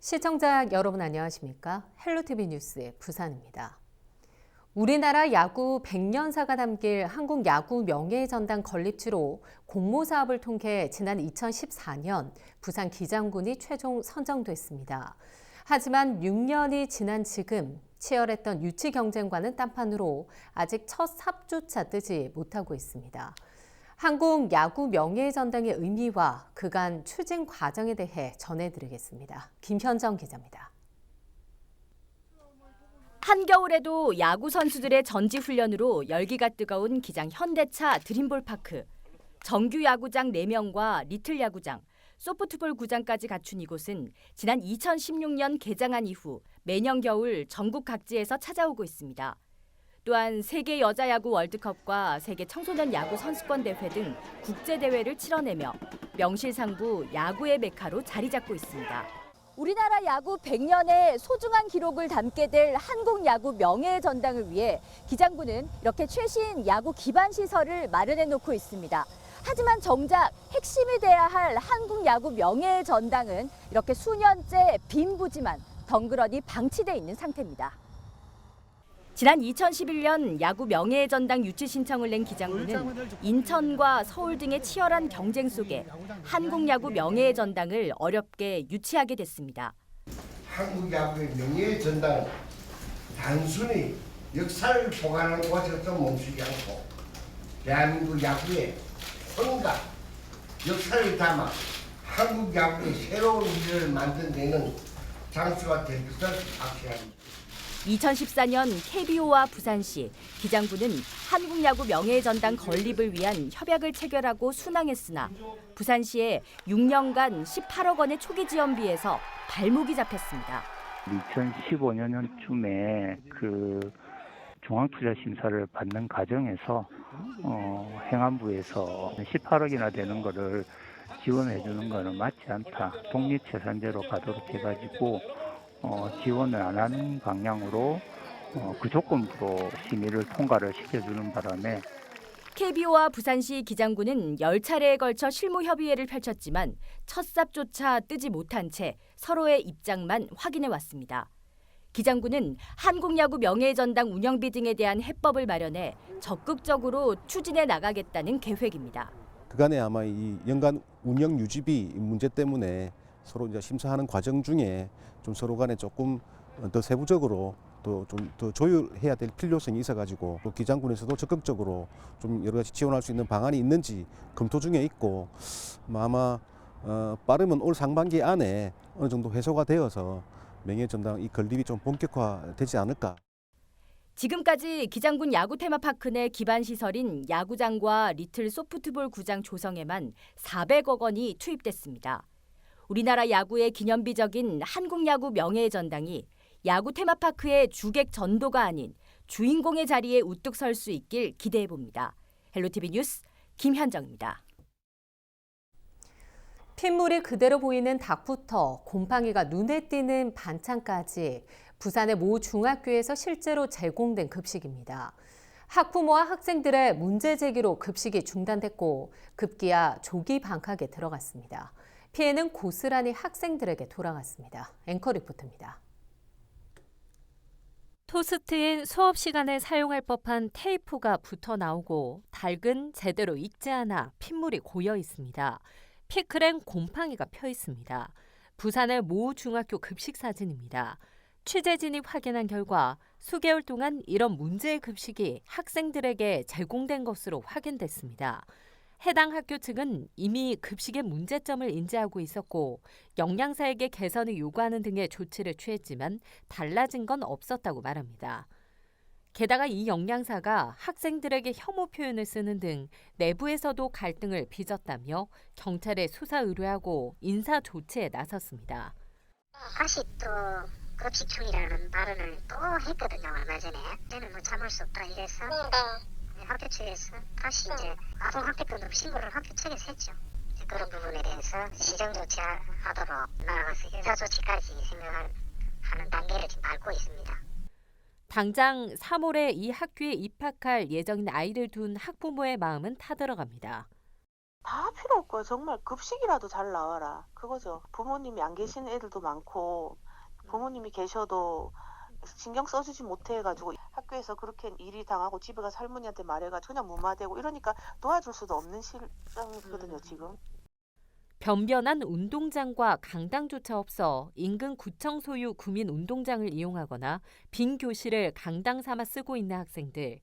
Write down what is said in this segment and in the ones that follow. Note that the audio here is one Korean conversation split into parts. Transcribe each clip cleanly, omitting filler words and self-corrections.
시청자 여러분 안녕하십니까? 헬로티비 뉴스의 부산입니다. 우리나라 야구 100년사가 담길 한국 야구 명예의 전당 건립지로 공모 사업을 통해 지난 2014년 부산 기장군이 최종 선정됐습니다. 하지만 6년이 지난 지금 치열했던 유치 경쟁과는 딴판으로 아직 첫 삽조차 뜨지 못하고 있습니다. 한국 야구 명예의 전당의 의미와 그간 추진 과정에 대해 전해드리겠습니다. 김현정 기자입니다. 한겨울에도 야구 선수들의 전지 훈련으로 열기가 뜨거운 기장 현대차 드림볼파크. 정규 야구장 4명과 리틀 야구장, 소프트볼 구장까지 갖춘 이곳은 지난 2016년 개장한 이후 매년 겨울 전국 각지에서 찾아오고 있습니다. 또한 세계 여자야구 월드컵과 세계 청소년 야구 선수권 대회 등 국제대회를 치러내며 명실상부 야구의 메카로 자리 잡고 있습니다. 우리나라 야구 100년의 소중한 기록을 담게 될 한국 야구 명예의 전당을 위해 기장군은 이렇게 최신 야구 기반 시설을 마련해 놓고 있습니다. 하지만 정작 핵심이 돼야 할 한국 야구 명예의 전당은 이렇게 수년째 빈부지만 덩그러니 방치돼 있는 상태입니다. 지난 2011년 야구 명예의 전당 유치 신청을 낸 기장군은 인천과 서울 등의 치열한 경쟁 속에 한국 야구 명예의 전당을 어렵게 유치하게 됐습니다. 한국 야구의 명예의 전당은 단순히 역사를 보관하는 곳에서 멈추지 않고 대한민국 야구의 혼과 역사를 담아 한국 야구의 새로운 미래를 만들어내는 장소가 될 것을 확신합니다. 2014년 KBO와 부산시, 기장군은 한국 야구 명예의 전당 건립을 위한 협약을 체결하고 순항했으나 부산시에 6년간 18억 원의 초기 지원비에서 발목이 잡혔습니다. 2015년쯤에 중앙투자심사를 받는 과정에서 행안부에서 18억이나 되는 거를 지원해 주는 거는 맞지 않다. 독립재산제로 가도록 해가지고 지원을 안 하는 방향으로 그 조건부로 심의를 통과를 시켜주는 바람에 KBO와 부산시 기장군은 10차례에 걸쳐 실무협의회를 펼쳤지만 첫 삽조차 뜨지 못한 채 서로의 입장만 확인해 왔습니다. 기장군은 한국야구 명예의 전당 운영비 등에 대한 해법을 마련해 적극적으로 추진해 나가겠다는 계획입니다. 그간에 아마 이 연간 운영 유지비 문제 때문에 서로 이제 심사하는 과정 중에 좀 서로 간에 조금 더 세부적으로 또 좀 더 조율해야 될 필요성이 있어가지고 또 기장군에서도 적극적으로 좀 여러 가지 지원할 수 있는 방안이 있는지 검토 중에 있고 아마 빠르면 올 상반기 안에 어느 정도 해소가 되어서 명예전당 이 건립이 좀 본격화되지 않을까. 지금까지 기장군 야구 테마파크 내 기반 시설인 야구장과 리틀 소프트볼 구장 조성에만 400억 원이 투입됐습니다. 우리나라 야구의 기념비적인 한국야구 명예의 전당이 야구 테마파크의 주객 전도가 아닌 주인공의 자리에 우뚝 설 수 있길 기대해 봅니다. 헬로티비 뉴스 김현정입니다. 핏물이 그대로 보이는 닭부터 곰팡이가 눈에 띄는 반찬까지 부산의 모 중학교에서 실제로 제공된 급식입니다. 학부모와 학생들의 문제 제기로 급식이 중단됐고 급기야 조기 방학에 들어갔습니다. 피해는 고스란히 학생들에게 돌아갔습니다. 앵커 리포트입니다. 토스트엔 수업 시간에 사용할 법한 테이프가 붙어 나오고 닭은 제대로 익지 않아 핏물이 고여 있습니다. 피클엔 곰팡이가 펴 있습니다. 부산의 모 중학교 급식 사진입니다. 취재진이 확인한 결과 수개월 동안 이런 문제의 급식이 학생들에게 제공된 것으로 확인됐습니다. 해당 학교 측은 이미 급식의 문제점을 인지하고 있었고 영양사에게 개선을 요구하는 등의 조치를 취했지만 달라진 건 없었다고 말합니다. 게다가 이 영양사가 학생들에게 혐오 표현을 쓰는 등 내부에서도 갈등을 빚었다며 경찰에 수사 의뢰하고 인사 조치에 나섰습니다. 다시 또 급식충이라는 발언을 또 했거든요. 얼마 전에. 저는 참을 수 없다 이래서 학교 측에서 다시 이제 아동학대권 신고를 학교 측에서 했죠. 그런 부분에 대해서 시정 조치하도록 나아가서 인사 조치까지 생각하는 단계를 지금 밟고 있습니다. 당장 3월에 이 학교에 입학할 예정인 아이를 둔 학부모의 마음은 타들어갑니다. 다 필요 없고요. 정말 급식이라도 잘 나와라. 그거죠. 부모님이 안 계시는 애들도 많고 부모님이 계셔도 신경 써주지 못해가지고 학교에서 그렇게 일이 당하고 집에 가서 할머니한테 말해가지고 그냥 무마되고 이러니까 도와줄 수도 없는 실정이거든요, 지금. 변변한 운동장과 강당조차 없어 인근 구청 소유 구민 운동장을 이용하거나 빈 교실을 강당 삼아 쓰고 있는 학생들.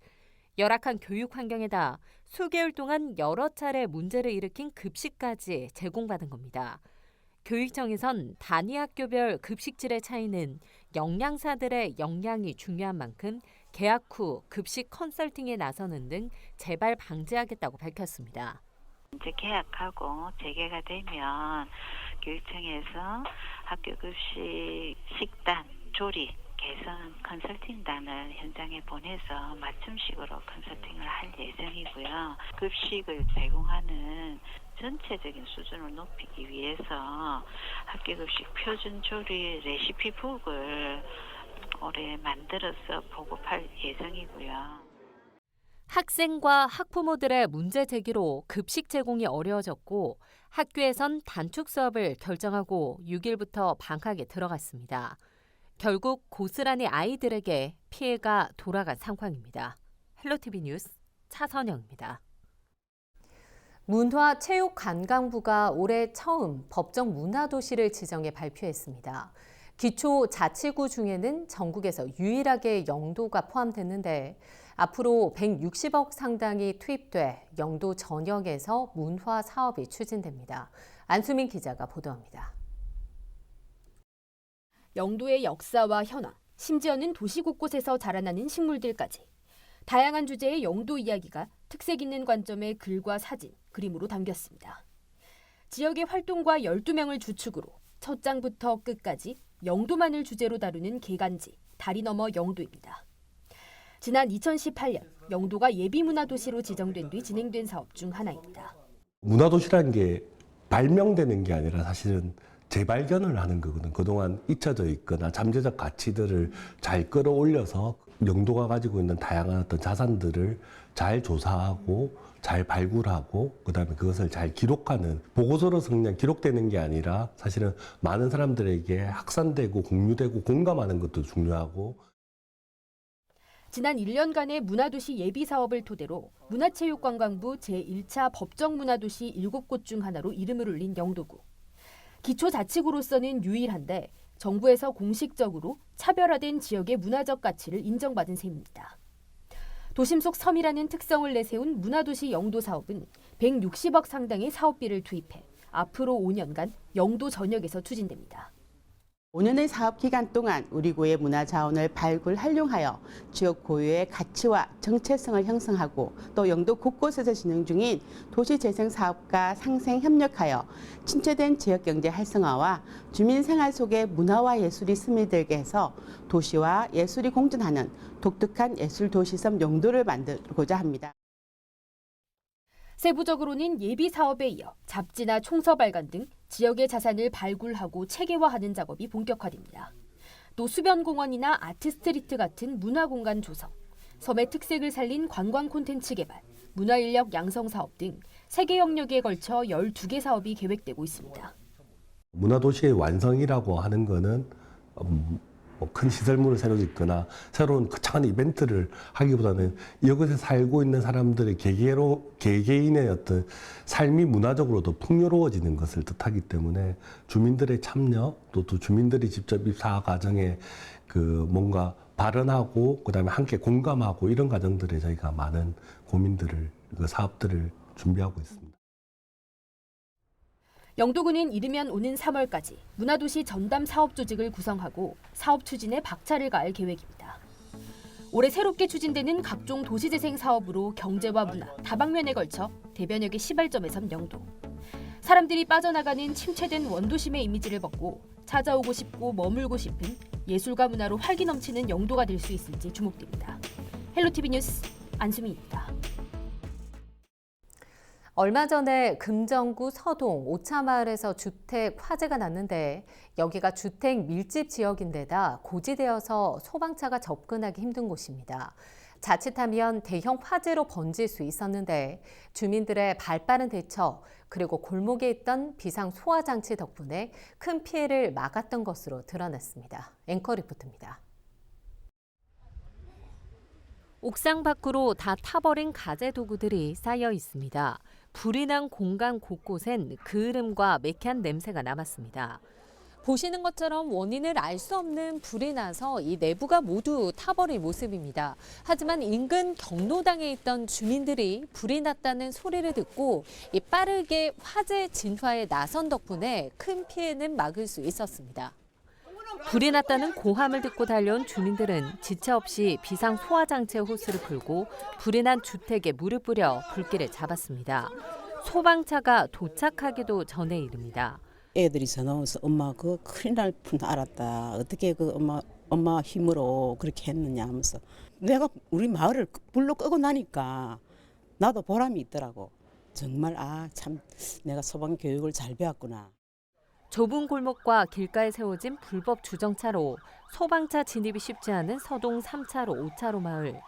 열악한 교육 환경에다 수개월 동안 여러 차례 문제를 일으킨 급식까지 제공받은 겁니다. 교육청에선 단위 학교별 급식질의 차이는 영양사들의 역량이 중요한 만큼 개학 후 급식 컨설팅에 나서는 등 재발 방지하겠다고 밝혔습니다. 이제 개학하고 재개가 되면 교육청에서 학교 급식 식단, 조리, 개선 컨설팅단을 현장에 보내서 맞춤식으로 컨설팅을 할 예정이고요. 급식을 제공하는 전체적인 수준을 높이기 위해서 학교급식 표준 조리 레시피북을 올해 만들어서 보급할 예정이고요. 학생과 학부모들의 문제 제기로 급식 제공이 어려워졌고 학교에선 단축 수업을 결정하고 6일부터 방학에 들어갔습니다. 결국 고스란히 아이들에게 피해가 돌아간 상황입니다. 헬로티비 뉴스 차선영입니다. 문화체육관광부가 올해 처음 법정 문화도시를 지정해 발표했습니다. 기초자치구 중에는 전국에서 유일하게 영도가 포함됐는데 앞으로 160억 상당이 투입돼 영도 전역에서 문화 사업이 추진됩니다. 안수민 기자가 보도합니다. 영도의 역사와 현화, 심지어는 도시 곳곳에서 자라나는 식물들까지 다양한 주제의 영도 이야기가 특색 있는 관점의 글과 사진, 그림으로 담겼습니다. 지역의 활동과 12명을 주축으로 첫 장부터 끝까지 영도만을 주제로 다루는 개간지, 다리 너머 영도입니다. 지난 2018년 영도가 예비문화도시로 지정된 뒤 진행된 사업 중 하나입니다. 문화도시라는 게 발명되는 게 아니라 사실은 재발견을 하는 거거든. 그동안 잊혀져 있거나 잠재적 가치들을 잘 끌어올려서 영도가 가지고 있는 다양한 어떤 자산들을 잘 조사하고 잘 발굴하고 그다음에 그것을 잘 기록하는, 보고서로서 그냥 기록되는 게 아니라 사실은 많은 사람들에게 확산되고 공유되고 공감하는 것도 중요하고. 지난 1년간의 문화도시 예비 사업을 토대로 문화체육관광부 제1차 법정문화도시 7곳 중 하나로 이름을 올린 영도구. 기초자치구로서는 유일한데 정부에서 공식적으로 차별화된 지역의 문화적 가치를 인정받은 셈입니다. 도심 속 섬이라는 특성을 내세운 문화도시 영도 사업은 160억 상당의 사업비를 투입해 앞으로 5년간 영도 전역에서 추진됩니다. 5년의 사업 기간 동안 우리 구의 문화 자원을 발굴, 활용하여 지역 고유의 가치와 정체성을 형성하고 또 영도 곳곳에서 진행 중인 도시재생사업과 상생 협력하여 침체된 지역경제 활성화와 주민 생활 속에 문화와 예술이 스며들게 해서 도시와 예술이 공존하는 독특한 예술도시섬 영도를 만들고자 합니다. 세부적으로는 예비 사업에 이어 잡지나 총서 발간 등 지역의 자산을 발굴하고 체계화하는 작업이 본격화됩니다. 또 수변공원이나 아트스트리트 같은 문화공간 조성, 섬의 특색을 살린 관광 콘텐츠 개발, 문화인력 양성 사업 등 3개 영역에 걸쳐 12개 사업이 계획되고 있습니다. 문화도시의 완성이라고 하는 거는 큰 시설물을 새로 짓거나 새로운 거창한 이벤트를 하기보다는 이곳에 살고 있는 사람들의 개개인의 어떤 삶이 문화적으로도 풍요로워지는 것을 뜻하기 때문에 주민들의 참여, 또 주민들이 직접 입사 과정에 뭔가 발언하고 그다음에 함께 공감하고 이런 과정들에 저희가 많은 고민들을, 사업들을 준비하고 있습니다. 영도구는 이르면 오는 3월까지 문화도시 전담 사업 조직을 구성하고 사업 추진에 박차를 가할 계획입니다. 올해 새롭게 추진되는 각종 도시재생 사업으로 경제와 문화, 다방면에 걸쳐 대변역의 시발점에 선 영도. 사람들이 빠져나가는 침체된 원도심의 이미지를 벗고 찾아오고 싶고 머물고 싶은 예술과 문화로 활기 넘치는 영도가 될 수 있을지 주목됩니다. 헬로티비 뉴스 안수민입니다. 얼마 전에 금정구 서동 오차마을에서 주택 화재가 났는데 여기가 주택 밀집 지역인데다 고지되어서 소방차가 접근하기 힘든 곳입니다. 자칫하면 대형 화재로 번질 수 있었는데 주민들의 발빠른 대처 그리고 골목에 있던 비상 소화 장치 덕분에 큰 피해를 막았던 것으로 드러났습니다. 앵커 리포트입니다. 옥상 밖으로 다 타버린 가재 도구들이 쌓여 있습니다. 불이 난 공간 곳곳엔 그을음과 매캐한 냄새가 남았습니다. 보시는 것처럼 원인을 알 수 없는 불이 나서 이 내부가 모두 타버린 모습입니다. 하지만 인근 경로당에 있던 주민들이 불이 났다는 소리를 듣고 빠르게 화재 진화에 나선 덕분에 큰 피해는 막을 수 있었습니다. 불이 났다는 고함을 듣고 달려온 주민들은 지체 없이 비상 소화 장치의 호스를 풀고 불이 난 주택에 물을 뿌려 불길을 잡았습니다. 소방차가 도착하기도 전의 일입니다. 애들이 전화 와서 엄마 그 큰일 날 줄 알았다. 어떻게 그 엄마 힘으로 그렇게 했느냐 하면서 내가 우리 마을을 불로 끄고 나니까 나도 보람이 있더라고. 정말 참 내가 소방 교육을 잘 배웠구나. 좁은 골목과 길가에 세워진 불법 주정차로 소방차 진입이 쉽지 않은 서동 3차로 5차로 마을.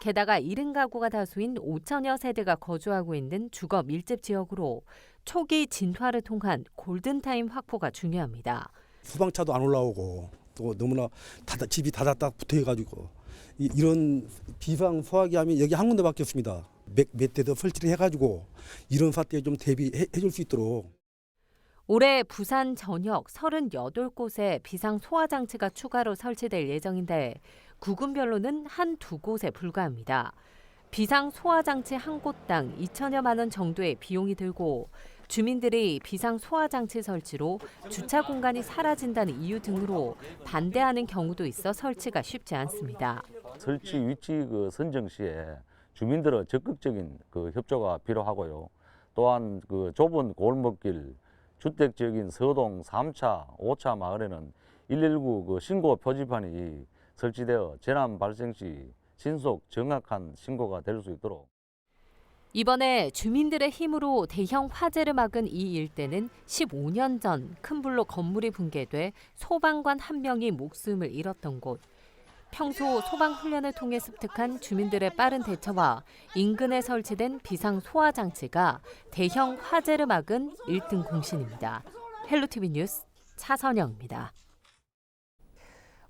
게다가 1인 가구가 다수인 5천여 세대가 거주하고 있는 주거 밀집 지역으로 초기 진화를 통한 골든타임 확보가 중요합니다. 소방차도 안 올라오고 또 너무나 집이 다닥다닥 붙어가지고 이런 비상 소화기 하면 여기 한 군데밖에 없습니다. 몇 대 더 설치를 해가지고 이런 사태에 좀 대비해 줄 수 있도록. 올해 부산 전역 38곳에 비상 소화 장치가 추가로 설치될 예정인데 구군별로는 한두 곳에 불과합니다. 비상 소화 장치 한 곳당 2천여만 원 정도의 비용이 들고 주민들이 비상 소화 장치 설치로 주차 공간이 사라진다는 이유 등으로 반대하는 경우도 있어 설치가 쉽지 않습니다. 설치 위치 선정 시에 주민들의 적극적인 협조가 필요하고요. 또한 좁은 골목길 주택지역인 서동 3차, 5차 마을에는 119 신고 표지판이 설치되어 재난 발생 시 신속 정확한 신고가 될 수 있도록. 이번에 주민들의 힘으로 대형 화재를 막은 이 일대는 15년 전 큰 불로 건물이 붕괴돼 소방관 한 명이 목숨을 잃었던 곳. 평소 소방 훈련을 통해 습득한 주민들의 빠른 대처와 인근에 설치된 비상 소화 장치가 대형 화재를 막은 1등 공신입니다. 헬로티비 뉴스 차선영입니다.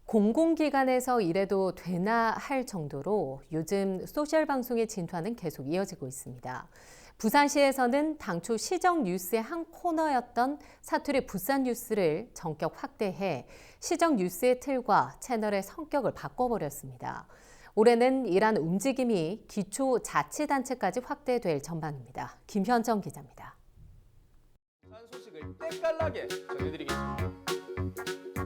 공공기관에서 일해도 되나 할 정도로 요즘 소셜 방송의 진화는 계속 이어지고 있습니다. 부산시에서는 당초 시정 뉴스의 한 코너였던 사투리 부산 뉴스를 전격 확대해 시정 뉴스의 틀과 채널의 성격을 바꿔버렸습니다. 올해는 이러한 움직임이 기초자치단체까지 확대될 전망입니다. 김현정 기자입니다. 부산 소식을 때깔나게 전해드리겠습니다.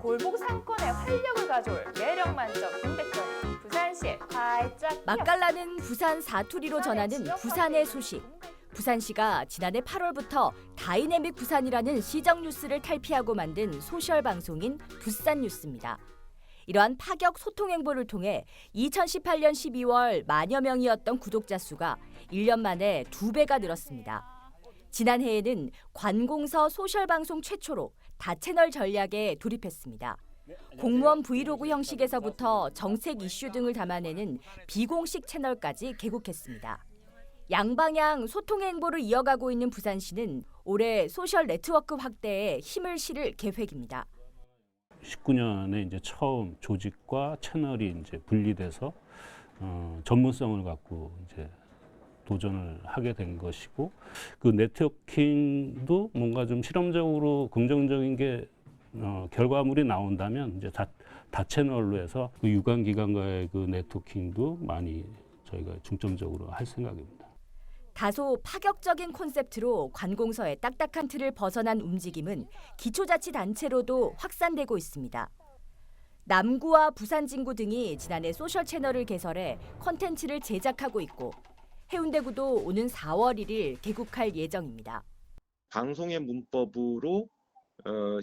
골목 상권에 활력을 가져올 매력 만점 김백전이 부산시에 활짝 맛깔나는 부산 사투리로 전하는 부산의 소식. 부산시가 지난해 8월부터 다이내믹 부산이라는 시정 뉴스를 탈피하고 만든 소셜 방송인 부산 뉴스입니다. 이러한 파격 소통 행보를 통해 2018년 12월 만여 명이었던 구독자 수가 1년 만에 2배가 늘었습니다. 지난해에는 관공서 소셜 방송 최초로 다채널 전략에 돌입했습니다. 공무원 브이로그 형식에서부터 정책 이슈 등을 담아내는 비공식 채널까지 개국했습니다. 양방향 소통 행보를 이어가고 있는 부산시는 올해 소셜 네트워크 확대에 힘을 실을 계획입니다. 19년에 이제 처음 조직과 채널이 이제 분리돼서 전문성을 갖고 이제 도전을 하게 된 것이고, 그 네트워킹도 뭔가 좀 실험적으로 긍정적인 게 결과물이 나온다면 이제 다 채널로 해서 그 유관기관과의 그 네트워킹도 많이 저희가 중점적으로 할 생각입니다. 다소 파격적인 콘셉트로 관공서의 딱딱한 틀을 벗어난 움직임은 기초자치단체로도 확산되고 있습니다. 남구와 부산진구 등이 지난해 소셜 채널을 개설해 콘텐츠를 제작하고 있고, 해운대구도 오는 4월 1일 개국할 예정입니다. 방송의 문법으로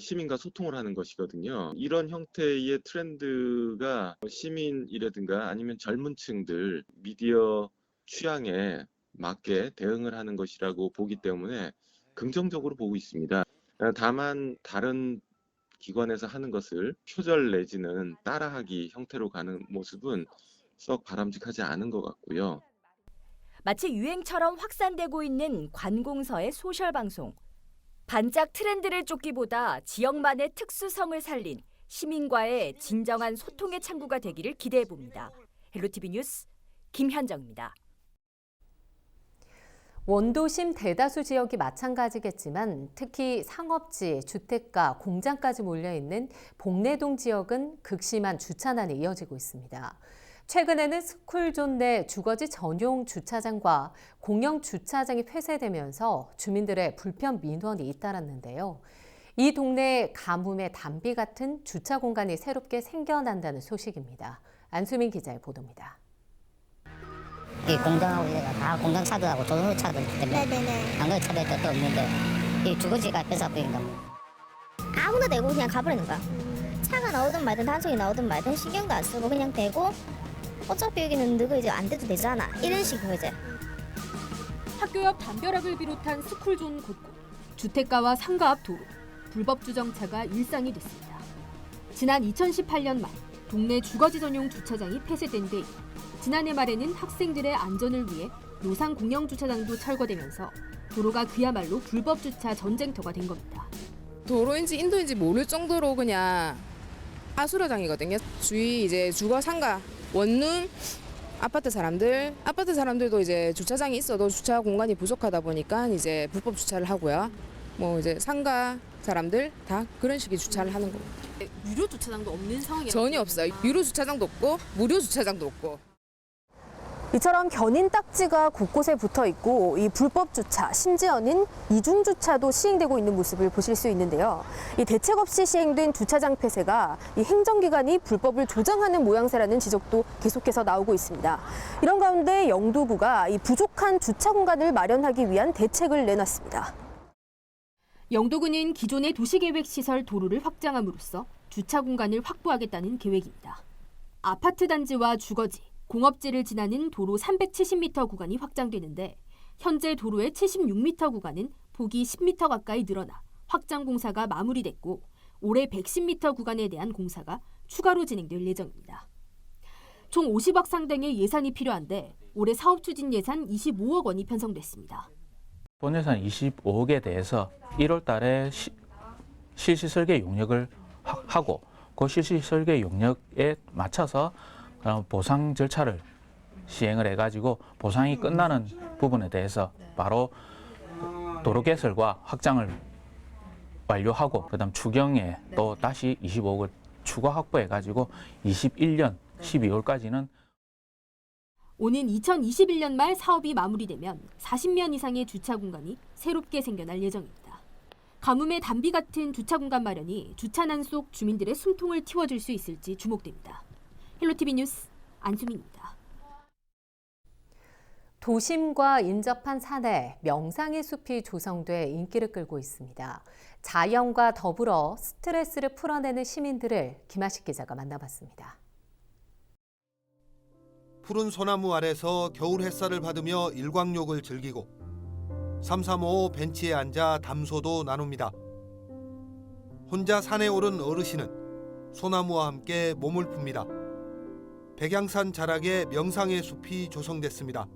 시민과 소통을 하는 것이거든요. 이런 형태의 트렌드가 시민이라든가 아니면 젊은 층들 미디어 취향에 맞게 대응을 하는 것이라고 보기 때문에 긍정적으로 보고 있습니다. 다만 다른 기관에서 하는 것을 표절 내지는 따라하기 형태로 가는 모습은 썩 바람직하지 않은 것 같고요. 마치 유행처럼 확산되고 있는 관공서의 소셜 방송. 반짝 트렌드를 쫓기보다 지역만의 특수성을 살린 시민과의 진정한 소통의 창구가 되기를 기대해 봅니다. 헬로티비 뉴스 김현정입니다. 원도심 대다수 지역이 마찬가지겠지만 특히 상업지, 주택가, 공장까지 몰려있는 복내동 지역은 극심한 주차난이 이어지고 있습니다. 최근에는 스쿨존 내 주거지 전용 주차장과 공영 주차장이 폐쇄되면서 주민들의 불편 민원이 잇따랐는데요. 이 동네에 가뭄에 담비 같은 주차 공간이 새롭게 생겨난다는 소식입니다. 안수민 기자의 보도입니다. 이 공장하고 이래가 다 공장 차들하고 도로 차들 때문에 안 그런 차들이 또 없는데 이 주거지가 뺏어버린다. 아무나 대고 그냥 가버리는 거야. 차가 나오든 말든 단속이 나오든 말든 신경도 안 쓰고 그냥 대고 어차피 여기는 너가 이제 안 돼도 되잖아. 이런 식으로 이제. 학교 옆 담벼락을 비롯한 스쿨존 곳곳, 주택가와 상가 앞 도로, 불법 주정차가 일상이 됐습니다. 지난 2018년 말 동네 주거지 전용 주차장이 폐쇄된 뒤 지난해 말에는 학생들의 안전을 위해 노상 공영 주차장도 철거되면서 도로가 그야말로 불법 주차 전쟁터가 된 겁니다. 도로인지 인도인지 모를 정도로 그냥 하수로장이거든요. 주위 이제 주거 상가, 원룸, 아파트 사람들도 이제 주차장이 있어도 주차 공간이 부족하다 보니까 이제 불법 주차를 하고요. 뭐 이제 상가 사람들 다 그런 식의 주차를 하는 겁니다. 유료 주차장도 없는 상황이에요? 전혀 없어요. 유료 주차장도 없고 무료 주차장도 없고. 이처럼 견인 딱지가 곳곳에 붙어 있고 이 불법 주차, 심지어는 이중 주차도 시행되고 있는 모습을 보실 수 있는데요. 이 대책 없이 시행된 주차장 폐쇄가 이 행정기관이 불법을 조장하는 모양새라는 지적도 계속해서 나오고 있습니다. 이런 가운데 영도구가 이 부족한 주차 공간을 마련하기 위한 대책을 내놨습니다. 영도구는 기존의 도시계획시설 도로를 확장함으로써 주차 공간을 확보하겠다는 계획입니다. 아파트 단지와 주거지, 공업지를 지나는 도로 370m 구간이 확장되는데 현재 도로의 76m 구간은 폭이 10m 가까이 늘어나 확장 공사가 마무리됐고 올해 110m 구간에 대한 공사가 추가로 진행될 예정입니다. 총 50억 상당의 예산이 필요한데 올해 사업 추진 예산 25억 원이 편성됐습니다. 본 예산 25억에 대해서 1월 달에 실시 설계 용역을 하고 그 실시 설계 용역에 맞춰서 보상 절차를 시행을 해가지고 보상이 끝나는 부분에 대해서 바로 도로 개설과 확장을 완료하고 그다음 추경에 또 다시 25억을 추가 확보해가지고 21년 12월까지는 오는 2021년 말 사업이 마무리되면 40면 이상의 주차 공간이 새롭게 생겨날 예정입니다. 가뭄의 담비 같은 주차 공간 마련이 주차난 속 주민들의 숨통을 틔워줄 수 있을지 주목됩니다. 헬로티비 뉴스 안수민입니다. 도심과 인접한 산에 명상의 숲이 조성돼 인기를 끌고 있습니다. 자연과 더불어 스트레스를 풀어내는 시민들을 김하식 기자가 만나봤습니다. 푸른 소나무 아래서 겨울 햇살을 받으며 일광욕을 즐기고 335 벤치에 앉아 담소도 나눕니다. 혼자 산에 오른 어르신은 소나무와 함께 몸을 풉니다. 백양산 자락에 명상의 숲이 조성됐습니다.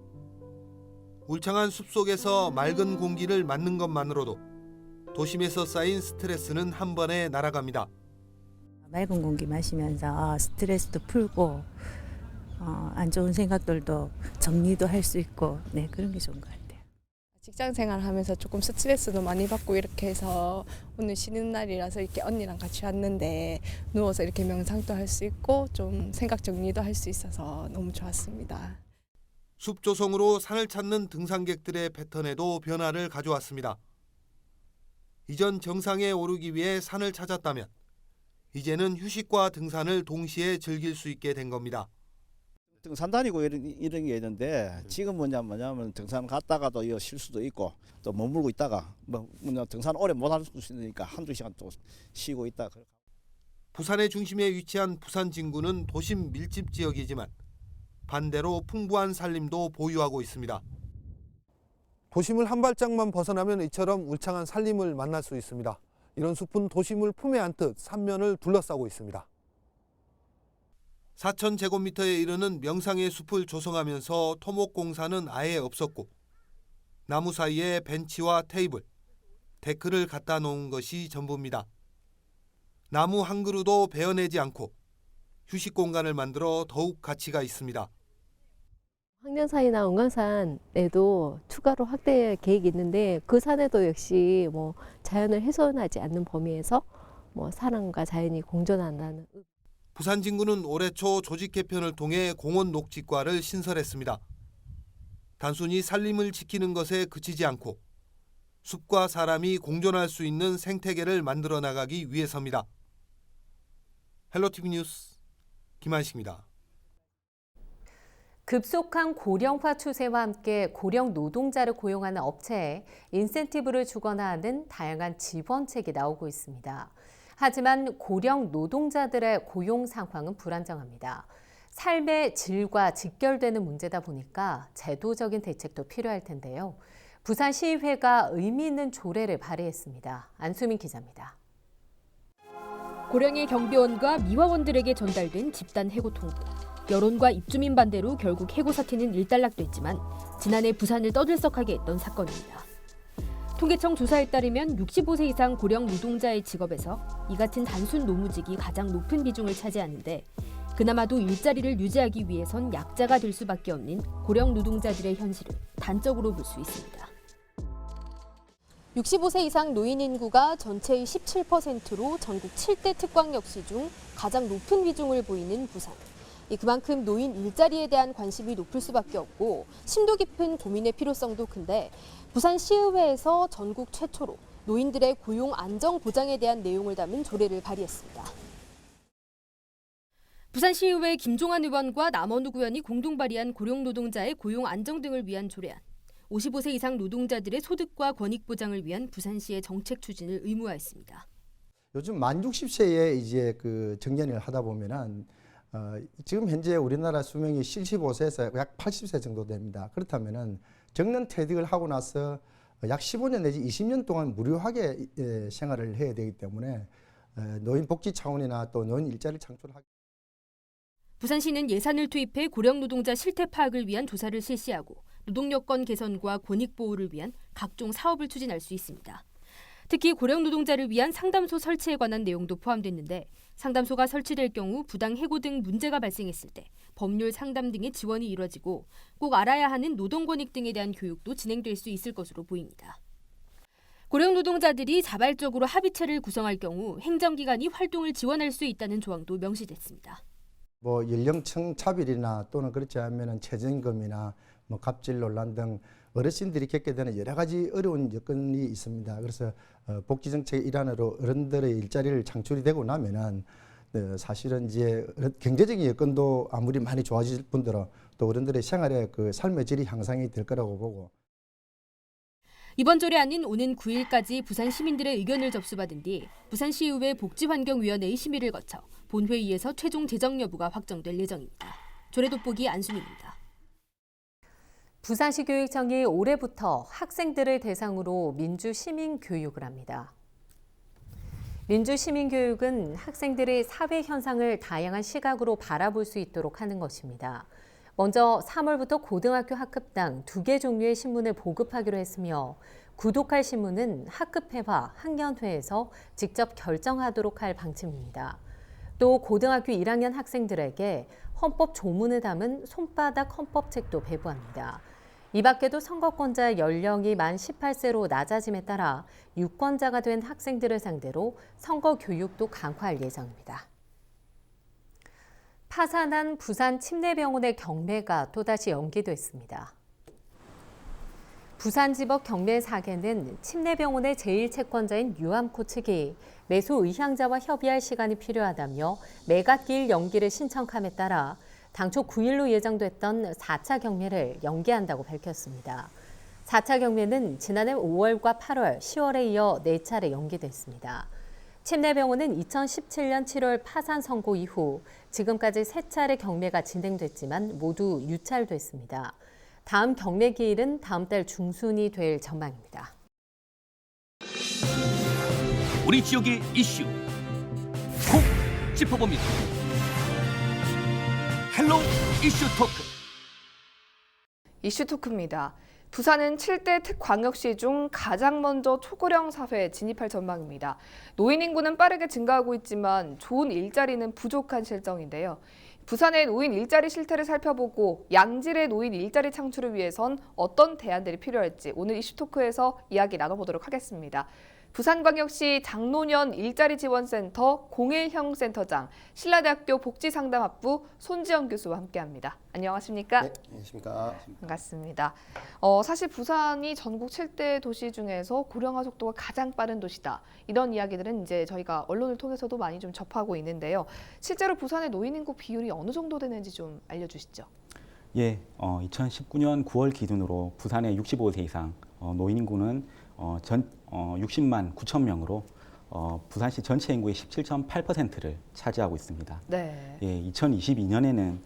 울창한 숲속에서 맑은 공기를 맞는 것만으로도 도심에서 쌓인 스트레스는 한 번에 날아갑니다. 맑은 공기 마시면서 스트레스도 풀고 안 좋은 생각들도 정리도 할 수 있고 그런 게 좋은 것 같아요. 직장 생활하면서 조금 스트레스도 많이 받고 이렇게 해서 오늘 쉬는 날이라서 이렇게 언니랑 같이 왔는데 누워서 이렇게 명상도 할 수 있고 좀 생각 정리도 할 수 있어서 너무 좋았습니다. 숲 조성으로 산을 찾는 등산객들의 패턴에도 변화를 가져왔습니다. 이전 정상에 오르기 위해 산을 찾았다면 이제는 휴식과 등산을 동시에 즐길 수 있게 된 겁니다. 등산 다니고 이런 게 있는데 지금 뭐냐면 등산 갔다가도 쉴 수도 있고 또 머물고 있다가 등산 오래 못 할 수 있으니까 한두 시간 또 쉬고 있다. 부산의 중심에 위치한 부산 진구는 도심 밀집 지역이지만 반대로 풍부한 산림도 보유하고 있습니다. 도심을 한 발짝만 벗어나면 이처럼 울창한 산림을 만날 수 있습니다. 이런 숲은 도심을 품에 안듯 삼면을 둘러싸고 있습니다. 4,000제곱미터에 이르는 명상의 숲을 조성하면서 토목공사는 아예 없었고 나무 사이에 벤치와 테이블, 데크를 갖다 놓은 것이 전부입니다. 나무 한 그루도 베어내지 않고 휴식 공간을 만들어 더욱 가치가 있습니다. 황령산이나 은광산에도 추가로 확대 계획이 있는데 그 산에도 역시 자연을 훼손하지 않는 범위에서 사람과 자연이 공존한다는. 부산 진구는 올해 초 조직 개편을 통해 공원 녹지과를 신설했습니다. 단순히 산림을 지키는 것에 그치지 않고 숲과 사람이 공존할 수 있는 생태계를 만들어 나가기 위해서입니다. 헬로티비 뉴스 김한식입니다. 급속한 고령화 추세와 함께 고령 노동자를 고용하는 업체에 인센티브를 주거나 하는 다양한 지원책이 나오고 있습니다. 하지만 고령 노동자들의 고용 상황은 불안정합니다. 삶의 질과 직결되는 문제다 보니까 제도적인 대책도 필요할 텐데요. 부산시의회가 의미 있는 조례를 발의했습니다. 안수민 기자입니다. 고령의 경비원과 미화원들에게 전달된 집단 해고 통보. 여론과 입주민 반대로 결국 해고 사태는 일단락됐지만 지난해 부산을 떠들썩하게 했던 사건입니다. 통계청 조사에 따르면 65세 이상 고령 노동자의 직업에서 이 같은 단순 노무직이 가장 높은 비중을 차지하는데 그나마도 일자리를 유지하기 위해선 약자가 될 수밖에 없는 고령 노동자들의 현실을 단적으로 볼 수 있습니다. 65세 이상 노인 인구가 전체의 17%로 전국 7대 특광역시 중 가장 높은 비중을 보이는 부산. 그만큼 노인 일자리에 대한 관심이 높을 수밖에 없고 심도 깊은 고민의 필요성도 큰데 부산시의회에서 전국 최초로 노인들의 고용 안정 보장에 대한 내용을 담은 조례를 발의했습니다. 부산시의회 김종환 의원과 남원우 의원이 공동 발의한 고령 노동자의 고용 안정 등을 위한 조례안. 55세 이상 노동자들의 소득과 권익 보장을 위한 부산시의 정책 추진을 의무화했습니다. 요즘 만 60세에 이제 정년을 하다 보면은 지금 현재 우리나라 수명이 75세에서 약 80세 정도 됩니다. 그렇다면은 정년 퇴직을 하고 나서 약 15년 내지 20년 동안 무료하게 생활을 해야 되기 때문에 노인 복지 차원이나 또 노인 일자리를 창출하기. 부산시는 예산을 투입해 고령 노동자 실태 파악을 위한 조사를 실시하고 노동 여건 개선과 권익 보호를 위한 각종 사업을 추진할 수 있습니다. 특히 고령 노동자를 위한 상담소 설치에 관한 내용도 포함됐는데 상담소가 설치될 경우 부당 해고 등 문제가 발생했을 때 법률 상담 등의 지원이 이뤄지고 꼭 알아야 하는 노동 권익 등에 대한 교육도 진행될 수 있을 것으로 보입니다. 고령 노동자들이 자발적으로 합의체를 구성할 경우 행정기관이 활동을 지원할 수 있다는 조항도 명시됐습니다. 연령층 차별이나 또는 그렇지 않으면 최저임금이나 갑질 논란 등 어르신들이 겪게 되는 여러 가지 어려운 여건이 있습니다. 그래서 복지 정책의 일환으로 어른들의 일자리를 창출이 되고 나면은 사실은 이제 경제적인 여건도 아무리 많이 좋아질 뿐더러 또 어른들의 생활의 삶의 질이 향상이 될 거라고 보고. 이번 조례안은 오는 9일까지 부산 시민들의 의견을 접수받은 뒤 부산시의회 복지환경위원회의 심의를 거쳐 본회의에서 최종 제정 여부가 확정될 예정입니다. 조례 돋보기 안수민입니다. 부산시 교육청이 올해부터 학생들을 대상으로 민주시민교육을 합니다. 민주시민교육은 학생들의 사회 현상을 다양한 시각으로 바라볼 수 있도록 하는 것입니다. 먼저 3월부터 고등학교 학급당 2개 종류의 신문을 보급하기로 했으며 구독할 신문은 학급회와 학년회에서 직접 결정하도록 할 방침입니다. 또 고등학교 1학년 학생들에게 헌법 조문을 담은 손바닥 헌법책도 배부합니다. 이 밖에도 선거권자 연령이 만 18세로 낮아짐에 따라 유권자가 된 학생들을 상대로 선거 교육도 강화할 예정입니다. 파산한 부산 침례병원의 경매가 또다시 연기됐습니다. 부산지법 경매 사계는 침례병원의 제1채권자인 유암코 측이 매수 의향자와 협의할 시간이 필요하다며 매각기일 연기를 신청함에 따라 당초 9일로 예정됐던 4차 경매를 연기한다고 밝혔습니다. 4차 경매는 지난해 5월과 8월, 10월에 이어 4차례 연기됐습니다. 침례병원은 2017년 7월 파산 선고 이후 지금까지 3차례 경매가 진행됐지만 모두 유찰됐습니다. 다음 경매 기일은 다음 달 중순이 될 전망입니다. 우리 지역의 이슈 콕 짚어봅니다. 헬로 이슈 토크. 이슈 토크입니다. 부산은 7대 특광역시 중 가장 먼저 초고령 사회에 진입할 전망입니다. 노인 인구는 빠르게 증가하고 있지만 좋은 일자리는 부족한 실정인데요. 부산의 노인 일자리 실태를 살펴보고 양질의 노인 일자리 창출을 위해선 어떤 대안들이 필요할지 오늘 이슈 토크에서 이야기 나눠보도록 하겠습니다. 부산광역시 장노년 일자리지원센터 01형 센터장, 신라대학교 복지상담학부 손지영 교수와 함께합니다. 안녕하십니까? 네, 안녕하십니까? 반갑습니다. 사실 부산이 전국 7대 도시 중에서 고령화 속도가 가장 빠른 도시다. 이런 이야기들은 이제 저희가 언론을 통해서도 많이 좀 접하고 있는데요. 실제로 부산의 노인 인구 비율이 어느 정도 되는지 좀 알려주시죠. 예, 2019년 9월 기준으로 부산의 65세 이상 노인 인구는 60만 9천 명으로 부산시 전체 인구의 17.8%를 차지하고 있습니다. 네. 예, 2022년에는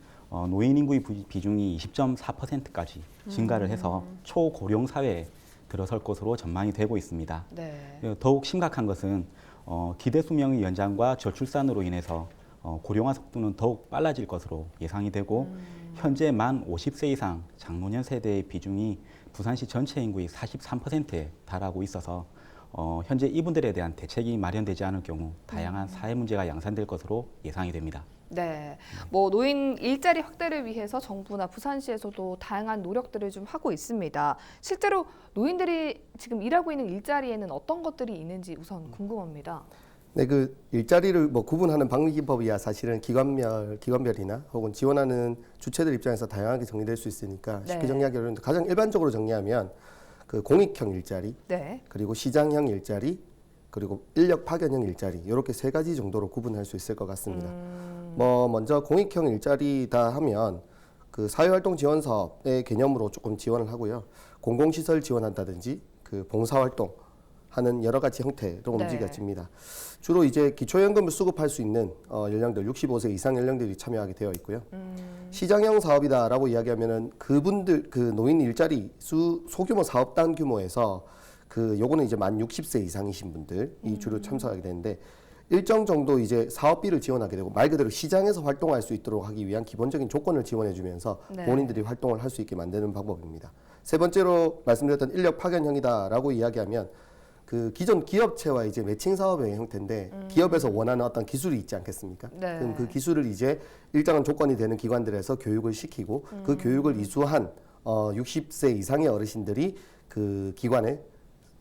노인 인구의 비중이 20.4%까지 증가를 해서 초고령 사회에 들어설 것으로 전망이 되고 있습니다. 네. 더욱 심각한 것은 기대 수명의 연장과 저출산으로 인해서 고령화 속도는 더욱 빨라질 것으로 예상이 되고 현재 만 50세 이상 장노년 세대의 비중이 부산시 전체 인구의 43%에 달하고 있어서 현재 이분들에 대한 대책이 마련되지 않을 경우 다양한 사회 문제가 양산될 것으로 예상이 됩니다. 네, 노인 일자리 확대를 위해서 정부나 부산시에서도 다양한 노력들을 좀 하고 있습니다. 실제로 노인들이 지금 일하고 있는 일자리에는 어떤 것들이 있는지 우선 궁금합니다. 네, 그 일자리를 구분하는 방기법이야 사실은 기관별이나 혹은 지원하는 주체들 입장에서 다양하게 정리될 수 있으니까 쉽게 정리하기 어려운데 가장 일반적으로 정리하면 그 공익형 일자리, 네. 그리고 시장형 일자리, 그리고 인력 파견형 일자리 이렇게 세 가지 정도로 구분할 수 있을 것 같습니다. 먼저 공익형 일자리다 하면 그 사회활동 지원 사업의 개념으로 조금 지원을 하고요. 공공시설 지원한다든지 그 봉사활동 하는 여러 가지 형태로 움직여집니다. 주로 이제 기초연금을 수급할 수 있는 연령들 65세 이상 연령들이 참여하게 되어 있고요. 시장형 사업이다라고 이야기하면은 그분들 그 노인 일자리 소규모 사업단 규모에서 요거는 이제 만 60세 이상이신 분들이 주로 참석하게 되는데 일정 정도 이제 사업비를 지원하게 되고 말 그대로 시장에서 활동할 수 있도록 하기 위한 기본적인 조건을 지원해주면서 본인들이 활동을 할 수 있게 만드는 방법입니다. 세 번째로 말씀드렸던 인력 파견형이다라고 이야기하면 그 기존 기업체와 이제 매칭 사업의 형태인데 기업에서 원하는 어떤 기술이 있지 않겠습니까? 네. 그럼 그 기술을 이제 일정한 조건이 되는 기관들에서 교육을 시키고 그 교육을 이수한 60세 이상의 어르신들이 그 기관에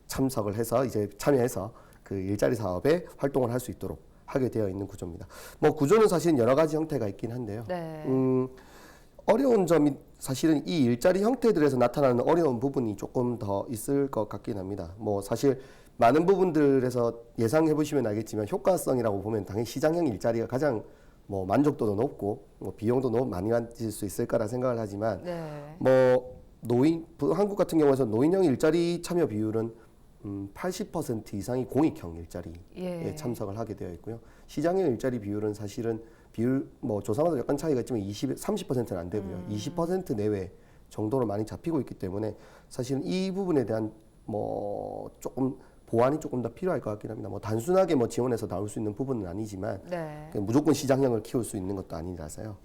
참석을 해서 이제 참여해서 그 일자리 사업에 활동을 할 수 있도록 하게 되어 있는 구조입니다. 구조는 사실 여러 가지 형태가 있긴 한데요. 네. 어려운 점이 사실은 이 일자리 형태들에서 나타나는 어려운 부분이 조금 더 있을 것 같긴 합니다. 사실 많은 부분들에서 예상해 보시면 알겠지만 효과성이라고 보면 당연히 시장형 일자리가 가장 만족도도 높고 비용도 너무 많이 가질 수 있을 거라 생각을 하지만 한국 같은 경우에서 노인형 일자리 참여 비율은 80% 이상이 공익형 일자리에 참석을 하게 되어 있고요. 시장형 일자리 비율은 사실은 조사마다 약간 차이가 있지만 30%는 안 되고요. 20% 내외 정도로 많이 잡히고 있기 때문에 사실은 이 부분에 대한 조금 보완이 조금 더 필요할 것 같긴 합니다. 단순하게 지원해서 나올 수 있는 부분은 아니지만 무조건 시장형을 키울 수 있는 것도 아니라서요.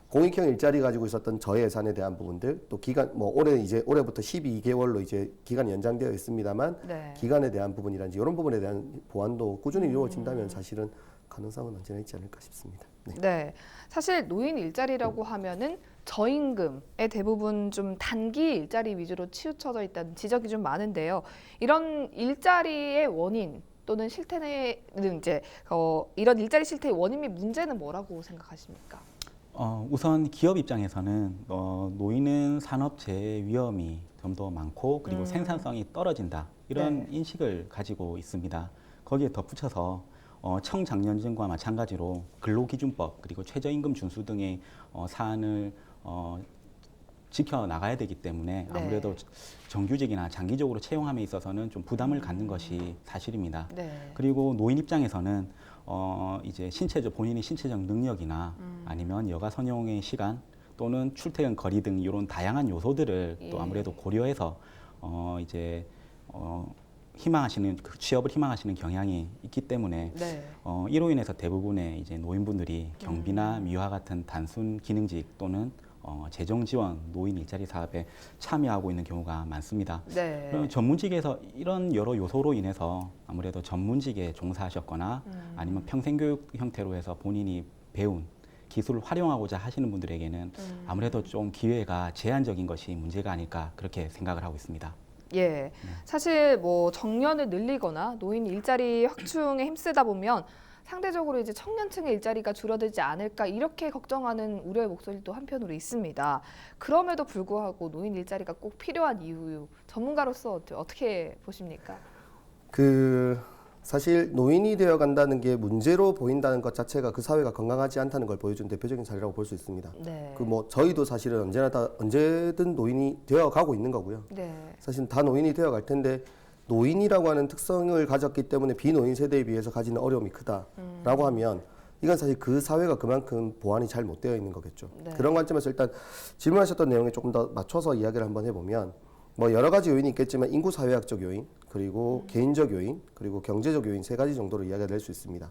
공익형 일자리 가지고 있었던 저예산에 대한 부분들 또 기간 올해부터 12개월로 이제 기간이 연장되어 있습니다만 기간에 대한 부분이라든지 이런 부분에 대한 보완도 꾸준히 이루어진다면 사실은 가능성은 언제나 있지 않을까 싶습니다. 네, 사실 노인 일자리라고 하면은 저임금에 대부분 좀 단기 일자리 위주로 치우쳐져 있다는 지적이 좀 많은데요. 이런 일자리의 원인 또는 실태는 이제 이런 일자리 실태의 원인 및 문제는 뭐라고 생각하십니까? 우선 기업 입장에서는 노인은 산업재해 위험이 좀 더 많고 그리고 생산성이 떨어진다 이런 인식을 가지고 있습니다. 거기에 덧붙여서 청장년층과 마찬가지로 근로기준법 그리고 최저임금 준수 등의 사안을 지켜나가야 되기 때문에 아무래도 정규직이나 장기적으로 채용함에 있어서는 좀 부담을 갖는 것이 사실입니다. 그리고 노인 입장에서는 이제 본인의 신체적 능력이나 아니면 여가 선용의 시간 또는 출퇴근 거리 등 이런 다양한 요소들을 또 아무래도 고려해서 희망하시는 취업을 희망하시는 경향이 있기 때문에 네. 이로 인해서 대부분의 이제 노인분들이 경비나 미화 같은 단순 기능직 또는 재정 지원 노인 일자리 사업에 참여하고 있는 경우가 많습니다. 네. 그럼 전문직에서 이런 여러 요소로 인해서 아무래도 전문직에 종사하셨거나 아니면 평생교육 형태로 해서 본인이 배운 기술을 활용하고자 하시는 분들에게는 아무래도 좀 기회가 제한적인 것이 문제가 아닐까 그렇게 생각을 하고 있습니다. 예, 사실 뭐 정년을 늘리거나 노인 일자리 확충에 힘쓰다 보면 상대적으로 이제 청년층의 일자리가 줄어들지 않을까 이렇게 걱정하는 우려의 목소리도 한편으로 있습니다. 그럼에도 불구하고 노인 일자리가 꼭 필요한 이유 전문가로서 어떻게 보십니까? 사실 노인이 되어 간다는 게 문제로 보인다는 것 자체가 그 사회가 건강하지 않다는 걸 보여준 대표적인 사례라고 볼 수 있습니다. 네. 저희도 사실은 언제든 노인이 되어 가고 있는 거고요. 네. 사실 다 노인이 되어 갈 텐데 노인이라고 하는 특성을 가졌기 때문에 비노인 세대에 비해서 가지는 어려움이 크다라고 하면 이건 사실 그 사회가 그만큼 보완이 잘 못 되어 있는 거겠죠. 네. 그런 관점에서 일단 질문하셨던 내용에 조금 더 맞춰서 이야기를 한번 해보면 뭐 여러 가지 요인이 있겠지만 인구 사회학적 요인, 그리고 개인적 요인, 그리고 경제적 요인 세 가지 정도로 이야기가 될 수 있습니다.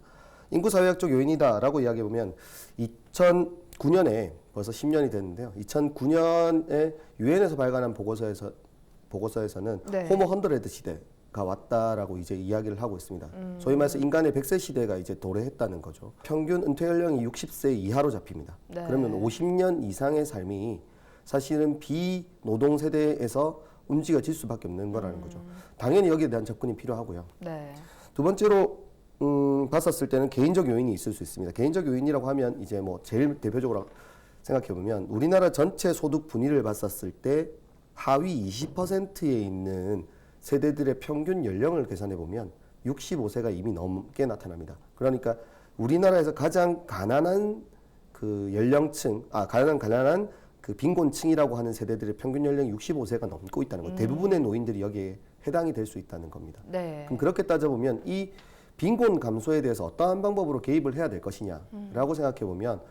인구 사회학적 요인이다라고 이야기해보면 2009년에 벌써 10년이 됐는데요. 2009년에 유엔에서 발간한 보고서에서는 네. 호모 헌드레드 시대가 왔다라고 이제 이야기를 하고 있습니다. 소위 말해서 인간의 100세 시대가 이제 도래했다는 거죠. 평균 은퇴 연령이 60세 이하로 잡힙니다. 네. 그러면 50년 이상의 삶이 사실은 비노동 세대에서 움직여질 수밖에 없는 거라는 거죠. 당연히 여기에 대한 접근이 필요하고요. 네. 두 번째로 봤었을 때는 개인적 요인이 있을 수 있습니다. 개인적 요인이라고 하면 이제 뭐 제일 대표적으로 생각해 보면 우리나라 전체 소득 분위를 봤었을 때 하위 20%에 있는 세대들의 평균 연령을 계산해 보면 65세가 이미 넘게 나타납니다. 그러니까 우리나라에서 가장 가난한 그 연령층, 가난한 그 빈곤층이라고 하는 세대들의 평균 연령이 65세가 넘고 있다는 거예요. 대부분의 노인들이 여기에 해당이 될 수 있다는 겁니다. 네. 그럼 그렇게 따져보면 이 빈곤 감소에 대해서 어떠한 방법으로 개입을 해야 될 것이냐라고 생각해 보면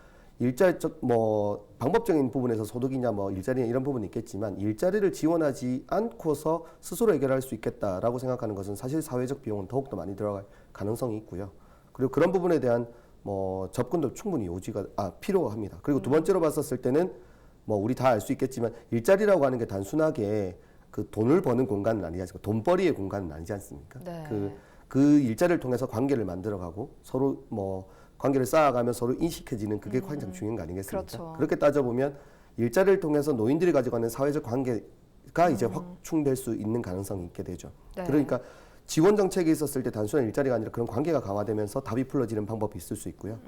방법적인 부분에서 소득이냐 일자리냐 이런 부분이 있겠지만 일자리를 지원하지 않고서 스스로 해결할 수 있겠다라고 생각하는 것은 사실 사회적 비용은 더욱더 많이 들어갈 가능성이 있고요. 그리고 그런 부분에 대한 접근도 충분히 필요합니다. 그리고 두 번째로 봤었을 때는 우리 다 알 수 있겠지만 일자리라고 하는 게 단순하게 그 돈을 버는 공간은 아니지 않습니까? 돈벌이의 공간은 아니지 않습니까? 네. 그 일자리를 통해서 관계를 만들어가고 서로 관계를 쌓아가며 서로 인식해지는 그게 가장 중요한 거 아니겠습니까? 그렇죠. 그렇게 따져보면 일자리를 통해서 노인들이 가져가는 사회적 관계가 이제 확충될 수 있는 가능성이 있게 되죠. 네. 그러니까 지원 정책이 있었을 때 단순한 일자리가 아니라 그런 관계가 강화되면서 답이 풀어지는 방법이 있을 수 있고요.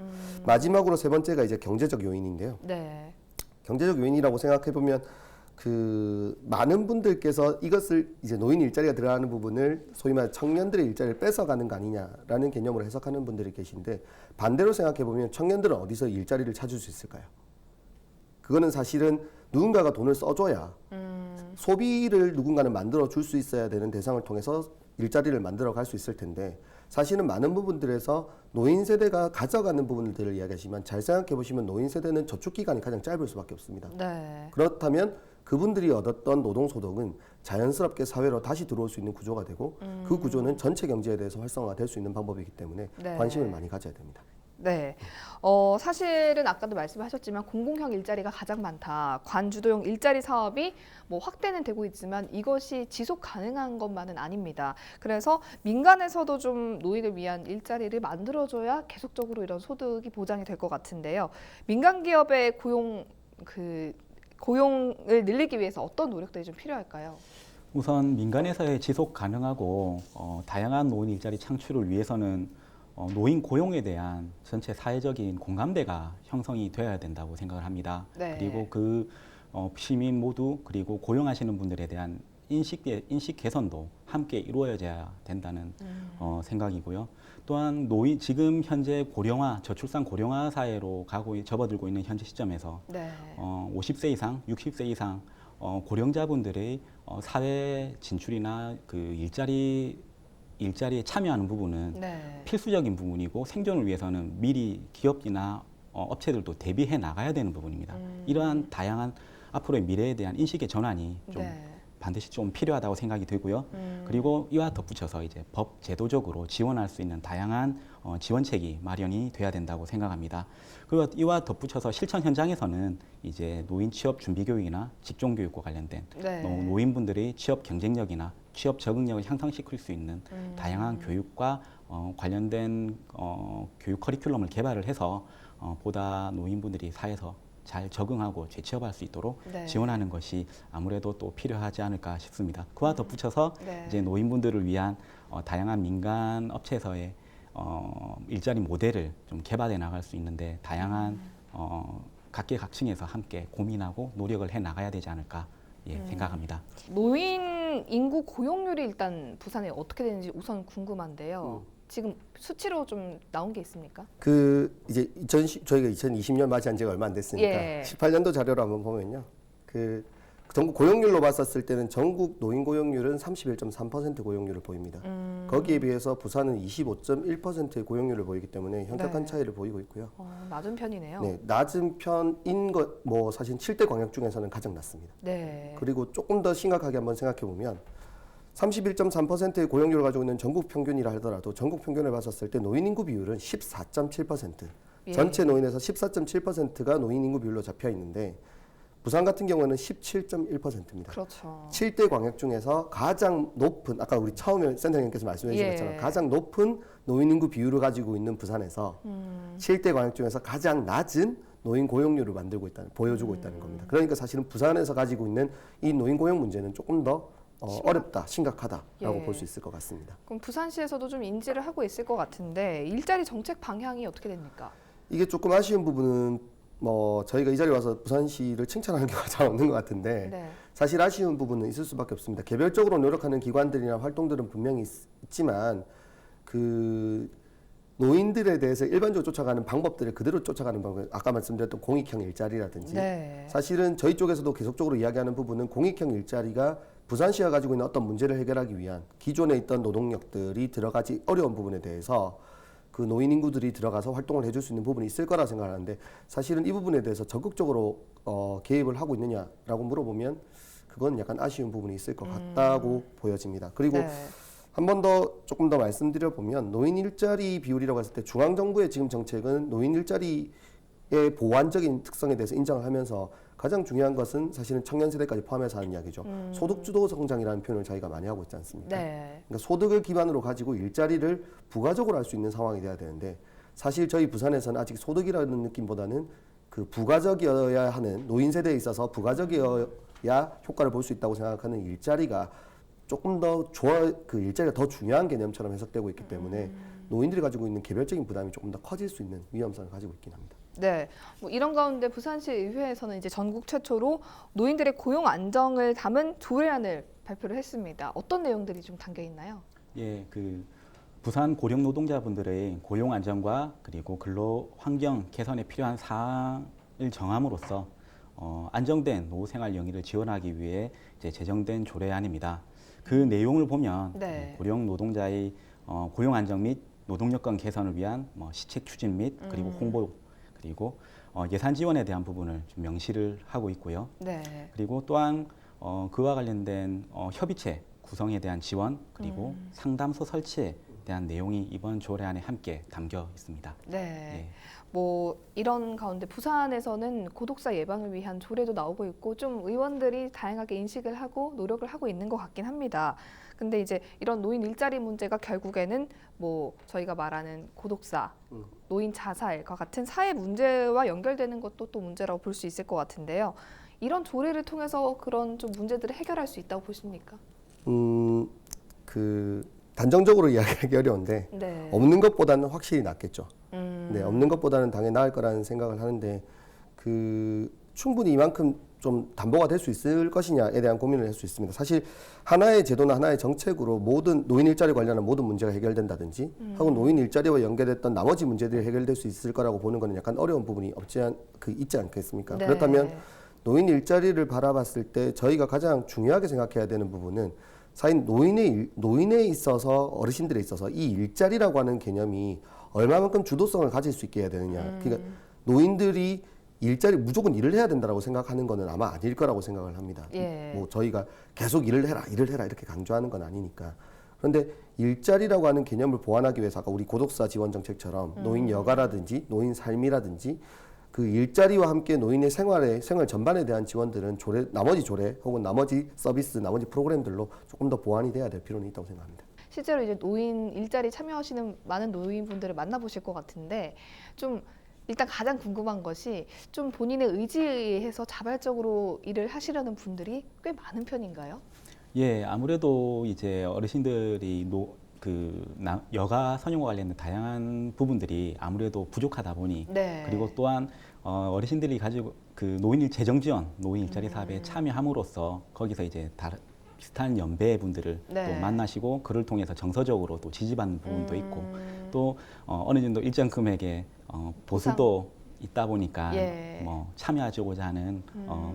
마지막으로 세 번째가 이제 경제적 요인인데요. 네. 경제적 요인이라고 생각해 보면 많은 분들께서 이것을 이제 노인 일자리가 들어가는 부분을 소위 말해 청년들의 일자리를 뺏어가는 거 아니냐라는 개념으로 해석하는 분들이 계신데 반대로 생각해 보면 청년들은 어디서 일자리를 찾을 수 있을까요? 그거는 사실은 누군가가 돈을 써줘야 소비를 누군가는 만들어 줄 수 있어야 되는 대상을 통해서 일자리를 만들어 갈 수 있을 텐데 사실은 많은 부분들에서 노인 세대가 가져가는 부분들을 이야기하지만 잘 생각해 보시면 노인 세대는 저축 기간이 가장 짧을 수밖에 없습니다. 네. 그렇다면 그분들이 얻었던 노동소득은 자연스럽게 사회로 다시 들어올 수 있는 구조가 되고 그 구조는 전체 경제에 대해서 활성화가 될 수 있는 방법이기 때문에 네. 관심을 많이 가져야 됩니다. 네, 사실은 아까도 말씀하셨지만 공공형 일자리가 가장 많다. 관주도형 일자리 사업이 확대는 되고 있지만 이것이 지속 가능한 것만은 아닙니다. 그래서 민간에서도 좀 노인을 위한 일자리를 만들어줘야 계속적으로 이런 소득이 보장이 될 것 같은데요. 민간 기업의 고용을 늘리기 위해서 어떤 노력들이 좀 필요할까요? 우선 민간에서의 지속 가능하고 다양한 노인 일자리 창출을 위해서는 노인 고용에 대한 전체 사회적인 공감대가 형성이 되어야 된다고 생각을 합니다. 네. 그리고 시민 모두 그리고 고용하시는 분들에 대한 인식 개선도 함께 이루어져야 된다는 생각이고요. 또한 지금 현재 저출산 고령화 사회로 접어들고 있는 현재 시점에서 네. 50세 이상, 60세 이상 고령자분들의 사회 진출이나 일자리에 참여하는 부분은 네. 필수적인 부분이고 생존을 위해서는 미리 기업이나 업체들도 대비해 나가야 되는 부분입니다. 이러한 다양한 앞으로의 미래에 대한 인식의 전환이 좀 네. 반드시 좀 필요하다고 생각이 들고요. 그리고 이와 덧붙여서 이제 법 제도적으로 지원할 수 있는 다양한 지원책이 마련이 돼야 된다고 생각합니다. 그리고 이와 덧붙여서 실천 현장에서는 이제 노인 취업 준비 교육이나 직종 교육과 관련된 네. 노인분들의 취업 경쟁력이나 취업 적응력을 향상시킬 수 있는 다양한 교육과 관련된 교육 커리큘럼을 개발을 해서 보다 노인분들이 사회에서 잘 적응하고 재취업할 수 있도록 네. 지원하는 것이 아무래도 또 필요하지 않을까 싶습니다. 그와 덧붙여서 네. 이제 노인분들을 위한 다양한 민간 업체에서의 일자리 모델을 좀 개발해 나갈 수 있는데 다양한 각계각층에서 함께 고민하고 노력을 해 나가야 되지 않을까 생각합니다. 노인 인구 고용률이 일단 부산에 어떻게 되는지 우선 궁금한데요. 지금 수치로 좀 나온 게 있습니까? 이제 저희가 2020년 맞이한 지가 얼마 안 됐으니까 예. 18년도 자료를 한번 보면요. 전국 고용률로 봤었을 때는 전국 노인 고용률은 31.3% 고용률을 보입니다. 거기에 비해서 부산은 25.1%의 고용률을 보이기 때문에 현격한 네. 차이를 보이고 있고요. 낮은 편이네요. 네, 낮은 편인 것, 사실 7대 광역 중에서는 가장 낮습니다. 네. 그리고 조금 더 심각하게 한번 생각해 보면 31.3%의 고용률을 가지고 있는 전국 평균이라 하더라도 전국 평균을 봤었을 때 노인 인구 비율은 14.7%. 예. 전체 노인에서 14.7%가 노인 인구 비율로 잡혀 있는데 부산 같은 경우는 17.1%입니다. 그렇죠. 7대 광역 중에서 가장 높은 아까 우리 처음에 센터장님께서 말씀해 주신 예. 것처럼 가장 높은 노인 인구 비율을 가지고 있는 부산에서 7대 광역 중에서 가장 낮은 노인 고용률을 보여주고 있다는 겁니다. 그러니까 사실은 부산에서 가지고 있는 이 노인 고용 문제는 조금 더 어렵다, 심각하다라고 예. 볼 수 있을 것 같습니다. 그럼 부산시에서도 좀 인지를 하고 있을 것 같은데 일자리 정책 방향이 어떻게 됩니까? 이게 조금 아쉬운 부분은 저희가 이 자리에 와서 부산시를 칭찬하는 경우가 잘 없는 것 같은데 네. 사실 아쉬운 부분은 있을 수밖에 없습니다. 개별적으로 노력하는 기관들이나 활동들은 분명히 있지만 노인들에 대해서 일반적으로 쫓아가는 방법들을 그대로 쫓아가는 방법, 아까 말씀드렸던 공익형 일자리라든지 네. 사실은 저희 쪽에서도 계속적으로 이야기하는 부분은 공익형 일자리가 부산시가 가지고 있는 어떤 문제를 해결하기 위한 기존에 있던 노동력들이 들어가지 어려운 부분에 대해서 그 노인 인구들이 들어가서 활동을 해줄 수 있는 부분이 있을 거라 생각하는데 사실은 이 부분에 대해서 적극적으로 개입을 하고 있느냐라고 물어보면 그건 약간 아쉬운 부분이 있을 것 같다고 보여집니다. 그리고 네. 한 번 더 조금 더 말씀드려 보면 노인 일자리 비율이라고 했을 때 중앙 정부의 지금 정책은 노인 일자리의 보완적인 특성에 대해서 인정을 하면서 가장 중요한 것은 사실은 청년 세대까지 포함해서 하는 이야기죠. 소득 주도 성장이라는 표현을 저희가 많이 하고 있지 않습니까? 네. 그러니까 소득을 기반으로 가지고 일자리를 부가적으로 할 수 있는 상황이 돼야 되는데 사실 저희 부산에서는 아직 소득이라는 느낌보다는 그 부가적이어야 하는 노인 세대에 있어서 부가적이어야 효과를 볼 수 있다고 생각하는 일자리가 조금 더 그 일자리가 더 중요한 개념처럼 해석되고 있기 때문에 노인들이 가지고 있는 개별적인 부담이 조금 더 커질 수 있는 위험성을 가지고 있긴 합니다. 네, 이런 가운데 부산시 의회에서는 이제 전국 최초로 노인들의 고용 안정을 담은 조례안을 발표를 했습니다. 어떤 내용들이 좀 담겨 있나요? 예, 부산 고령 노동자분들의 고용 안정과 그리고 근로 환경 개선에 필요한 사항을 정함으로써 안정된 노후 생활 영위를 지원하기 위해 이제 제정된 조례안입니다. 그 내용을 보면 네. 고령 노동자의 고용 안정 및 노동 여건 개선을 위한 시책 추진 및 그리고 홍보 그리고 예산 지원에 대한 부분을 좀 명시를 하고 있고요. 네. 그리고 또한 그와 관련된 협의체 구성에 대한 지원 그리고 상담소 설치에 대한 내용이 이번 조례안에 함께 담겨 있습니다. 네. 예. 이런 가운데 부산에서는 고독사 예방을 위한 조례도 나오고 있고 좀 의원들이 다양하게 인식을 하고 노력을 하고 있는 것 같긴 합니다. 근데 이제 이런 노인 일자리 문제가 결국에는 저희가 말하는 고독사, 노인 자살과 같은 사회 문제와 연결되는 것도 또 문제라고 볼 수 있을 것 같은데요. 이런 조례를 통해서 그런 좀 문제들을 해결할 수 있다고 보십니까? 단정적으로 이야기하기 어려운데 네. 없는 것보다는 확실히 낫겠죠. 네, 없는 것보다는 당연히 나을 거라는 생각을 하는데 충분히 이만큼 좀 담보가 될 수 있을 것이냐에 대한 고민을 할 수 있습니다. 사실 하나의 제도나 하나의 정책으로 모든 노인 일자리 관련한 모든 문제가 해결된다든지 하고 노인 일자리와 연계됐던 나머지 문제들이 해결될 수 있을 거라고 보는 것은 약간 어려운 부분이 있지 않겠습니까? 네. 그렇다면 노인 일자리를 바라봤을 때 저희가 가장 중요하게 생각해야 되는 부분은 사실 노인에 있어서 어르신들에 있어서 이 일자리라고 하는 개념이 얼마만큼 주도성을 가질 수 있게 해야 되느냐. 그러니까 노인들이 일자리 무조건 일을 해야 된다라고 생각하는 거는 아마 아닐 거라고 생각을 합니다. 예. 뭐 저희가 계속 일을 해라 이렇게 강조하는 건 아니니까. 그런데 일자리라고 하는 개념을 보완하기 위해서 아까 우리 고독사 지원 정책처럼 노인 여가라든지 노인 삶이라든지 그 일자리와 함께 노인의 생활 전반에 대한 지원들은 나머지 조례 혹은 나머지 서비스, 나머지 프로그램들로 조금 더 보완이 돼야 될 필요는 있다고 생각합니다. 실제로 이제 노인 일자리 참여하시는 많은 노인분들을 만나보실 것 같은데 좀 일단 가장 궁금한 것이 좀 본인의 의지에 의해서 자발적으로 일을 하시려는 분들이 꽤 많은 편인가요? 예, 아무래도 이제 어르신들이 여가 선용과 관련된 다양한 부분들이 아무래도 부족하다 보니 네. 그리고 또한 어르신들이 가지고 그 노인 재정 지원, 노인 일자리 사업에 참여함으로써 거기서 이제 비슷한 연배 분들을 네. 또 만나시고 그를 통해서 정서적으로 또 지지받는 부분도 있고 또 어느 정도 일정 금액의 보수도 있다 보니까 예. 뭐 참여하고자 하는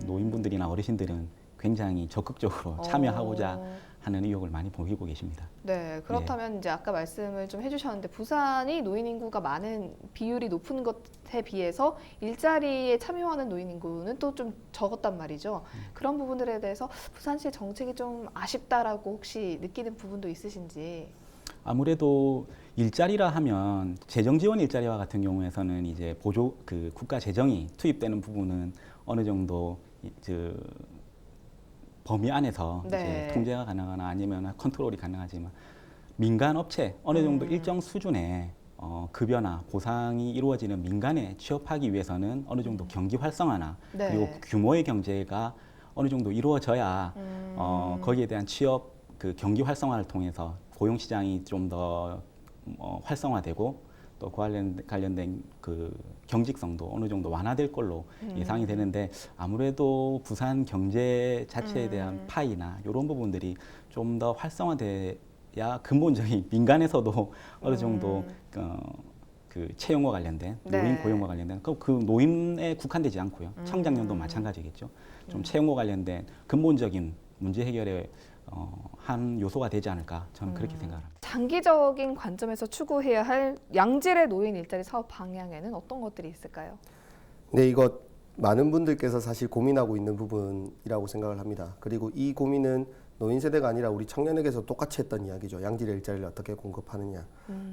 노인분들이나 어르신들은 굉장히 적극적으로 참여하고자 하는 의욕을 많이 보이고 계십니다. 네, 그렇다면 이제 아까 말씀을 좀 해주셨는데 부산이 노인 인구가 많은 비율이 높은 것에 비해서 일자리에 참여하는 노인 인구는 또 좀 적었단 말이죠. 그런 부분들에 대해서 부산시의 정책이 좀 아쉽다라고 혹시 느끼는 부분도 있으신지? 아무래도 일자리라 하면 재정 지원 일자리와 같은 경우에서는 이제 국가 재정이 투입되는 부분은 어느 정도 범위 안에서 네. 이제 통제가 가능하거나 아니면 컨트롤이 가능하지만 민간 업체 어느 정도 일정 수준의 급여나 보상이 이루어지는 민간에 취업하기 위해서는 어느 정도 경기 활성화나 네. 그리고 규모의 경제가 어느 정도 이루어져야 거기에 대한 취업 경기 활성화를 통해서 고용 시장이 좀 더 활성화되고 또 관련된 경직성도 어느 정도 완화될 걸로 예상이 되는데 아무래도 부산 경제 자체에 대한 파이나 이런 부분들이 좀 더 활성화돼야 근본적인 민간에서도 어느 정도 채용과 관련된 노인 네. 고용과 관련된 그 노인에 국한되지 않고요. 청장년도 마찬가지겠죠. 좀 채용과 관련된 근본적인 문제 해결에 한 요소가 되지 않을까 저는 그렇게 생각합니다. 장기적인 관점에서 추구해야 할 양질의 노인 일자리 사업 방향에는 어떤 것들이 있을까요? 네, 이거 많은 분들께서 사실 고민하고 있는 부분이라고 생각을 합니다. 그리고 이 고민은 노인 세대가 아니라 우리 청년에게서 똑같이 했던 이야기죠. 양질의 일자리를 어떻게 공급하느냐.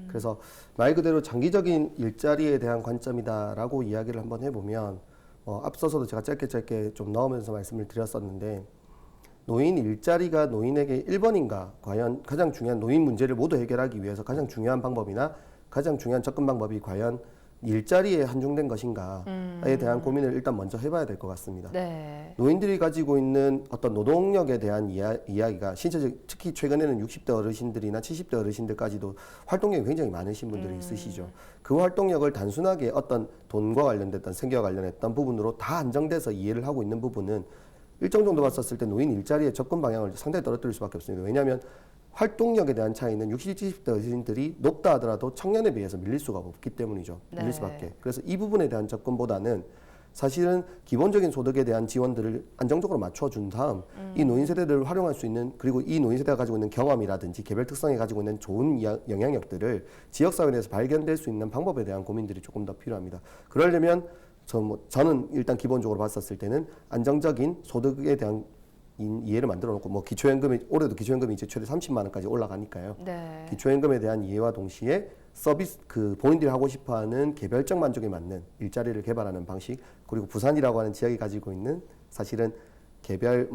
그래서 말 그대로 장기적인 일자리에 대한 관점이다라고 이야기를 한번 해보면 앞서서도 제가 짧게 좀 넣으면서 말씀을 드렸었는데 노인 일자리가 노인에게 1번인가 과연 가장 중요한 노인 문제를 모두 해결하기 위해서 가장 중요한 방법이나 가장 중요한 접근 방법이 과연 일자리에 한정된 것인가에 대한 고민을 일단 먼저 해봐야 될 것 같습니다. 네. 노인들이 가지고 있는 어떤 노동력에 대한 이야기가 신체적 특히 최근에는 60대 어르신들이나 70대 어르신들까지도 활동력이 굉장히 많으신 분들이 있으시죠. 그 활동력을 단순하게 어떤 돈과 관련됐던 생계와 관련했던 부분으로 다 한정돼서 이해를 하고 있는 부분은 일정 정도 봤었을 때 노인 일자리의 접근 방향을 상당히 떨어뜨릴 수밖에 없습니다. 왜냐하면 활동력에 대한 차이는 60, 70대 어르신들이 높다 하더라도 청년에 비해서 밀릴 수가 없기 때문이죠. 밀릴 네. 수밖에. 그래서 이 부분에 대한 접근보다는 사실은 기본적인 소득에 대한 지원들을 안정적으로 맞춰준 다음 이 노인 세대들을 활용할 수 있는 그리고 이 노인 세대가 가지고 있는 경험이라든지 개별 특성이 가지고 있는 좋은 영향력들을 지역사회 내에서 발견될 수 있는 방법에 대한 고민들이 조금 더 필요합니다. 그러려면 저는 일단 기본적으로 봤었을 때는 안정적인 소득에 대한 이해를 만들어 놓고 기초연금이 올해도 기초연금이 이제 최대 30만 원까지 올라가니까요. 네. 기초연금에 대한 이해와 동시에 서비스 본인들이 하고 싶어하는 개별적 만족에 맞는 일자리를 개발하는 방식 그리고 부산이라고 하는 지역이 가지고 있는 사실은 개별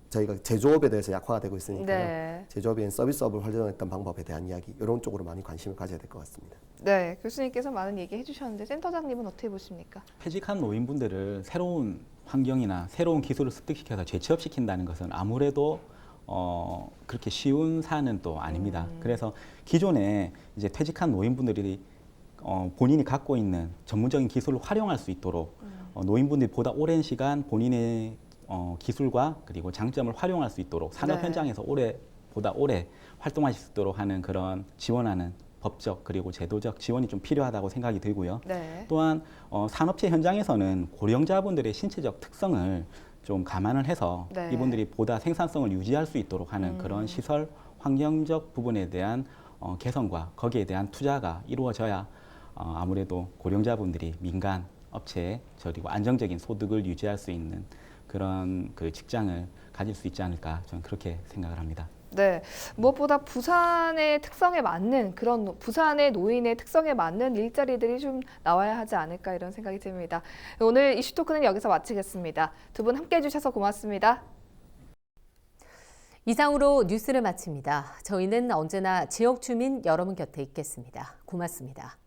저희가 제조업에 대해서 약화가 되고 있으니까요. 네. 제조업인 서비스업을 활용했던 방법에 대한 이야기 이런 쪽으로 많이 관심을 가져야 될 것 같습니다. 네, 교수님께서 많은 얘기 해주셨는데 센터장님은 어떻게 보십니까? 퇴직한 노인분들을 새로운 환경이나 새로운 기술을 습득시켜서 재취업시킨다는 것은 아무래도 그렇게 쉬운 사안은 또 아닙니다. 그래서 기존에 이제 퇴직한 노인분들이 본인이 갖고 있는 전문적인 기술을 활용할 수 있도록 노인분들이 보다 오랜 시간 본인의 기술과 그리고 장점을 활용할 수 있도록 산업 네. 현장에서 보다 오래 활동하실 수 있도록 하는 그런 지원하는 법적 그리고 제도적 지원이 좀 필요하다고 생각이 들고요. 네. 또한 산업체 현장에서는 고령자분들의 신체적 특성을 좀 감안을 해서 네. 이분들이 보다 생산성을 유지할 수 있도록 하는 그런 시설 환경적 부분에 대한 개선과 거기에 대한 투자가 이루어져야 아무래도 고령자분들이 민간 업체에 그리고 안정적인 소득을 유지할 수 있는 그런 그 직장을 가질 수 있지 않을까 저는 그렇게 생각을 합니다. 네, 무엇보다 부산의 특성에 맞는 그런 부산의 노인의 특성에 맞는 일자리들이 좀 나와야 하지 않을까 이런 생각이 듭니다. 오늘 이슈토크는 여기서 마치겠습니다. 두 분 함께해 주셔서 고맙습니다. 이상으로 뉴스를 마칩니다. 저희는 언제나 지역 주민 여러분 곁에 있겠습니다. 고맙습니다.